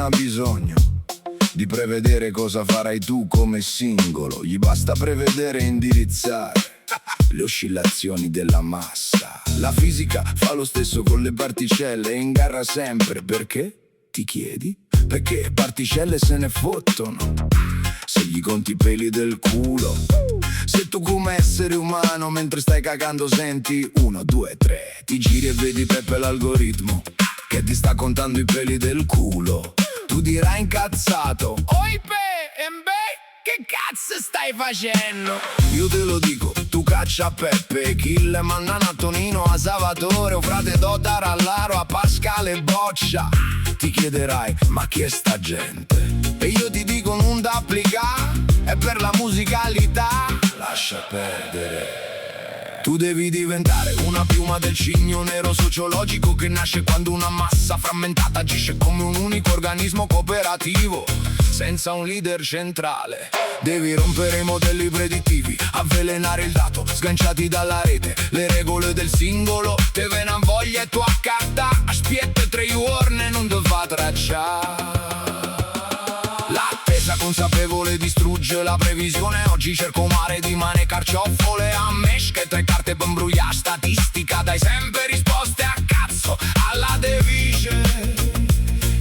ha bisogno di prevedere cosa farai tu come singolo. Gli basta prevedere e indirizzare le oscillazioni della massa. La fisica fa lo stesso con le particelle e ingarra sempre. Perché? Ti chiedi? Perché particelle se ne fottono se gli conti i peli del culo. Se tu come essere umano mentre stai cagando senti 1, 2, 3, ti giri e vedi Peppe l'algoritmo che ti sta contando i peli del culo. Tu dirai incazzato: oi che cazzo stai facendo? Io te lo dico, tu caccia Peppe, kill mandano a Tonino, a Salvatore, o frate Dottar, all'Aro, a Pascale Boccia. Ti chiederai, ma chi è sta gente? E io ti dico, non da applicare, è per la musicalità. Lascia perdere. Tu devi diventare una piuma del cigno nero sociologico che nasce quando una massa frammentata agisce come un unico organismo cooperativo senza un leader centrale. Devi rompere i modelli predittivi, avvelenare il dato, sganciati dalla rete, le regole del singolo. Te venan voglia e tu accatta, aspetta 3 giorni non ti fa tracciare. L'attesa consapevole distrugge la previsione. Oggi cerco mare di mane carciofole a mesh che 3 carte per imbrugliare statistica. Dai sempre risposte a cazzo alla device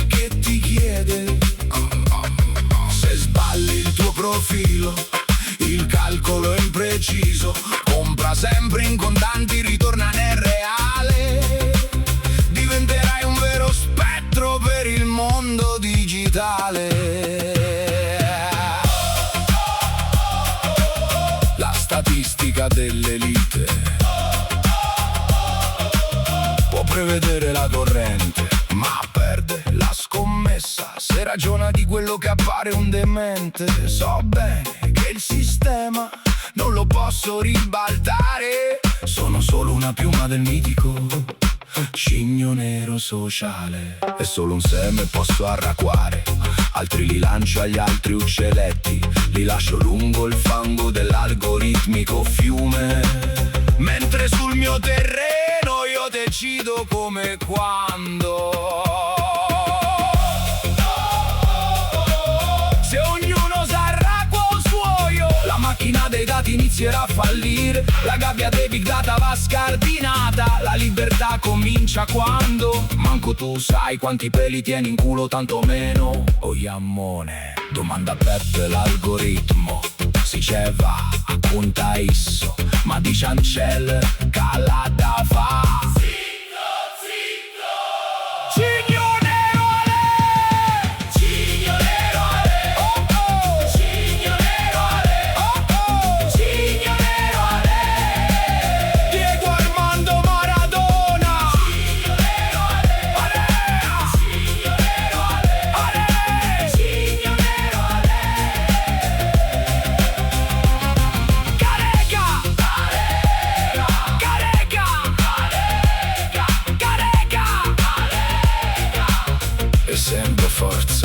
che ti chiede se sballi il tuo profilo. Il calcolo è impreciso, compra sempre in contanti, ritorna nel reale. Diventerai un vero spettro per il mondo digitale. La statistica dell'elite può prevedere la corrente, ma perde la scommessa se ragiona di quello che appare un demente. So bene che il sistema non lo posso ribaltare, sono solo una piuma del mitico cigno nero sociale. È solo un seme, posso arraquare, altri li lancio agli altri uccelletti, li lascio lungo il fango dell'algoritmico fiume. Mentre sul mio terreno io decido come e quando. Se ognuno s'arracqua il suo, la macchina dei dati inizierà a fallire, la gabbia dei big data va scardinata. La libertà comincia quando manco tu sai quanti peli tieni in culo, tanto meno. Oh Iammone, domanda a Peppe l'algoritmo, si ce va a conta isso, ma di Ciancel cala da fa. Zitto, zitto, cigno nero ale, cigno nero ale, oh oh, cigno nero ale, oh oh, cigno nero ale, Diego Armando Maradona, cigno nero ale, ale, cigno nero ale, ale, cigno nero ale. Careca, careca, careca, careca, careca, careca, e sempre forza.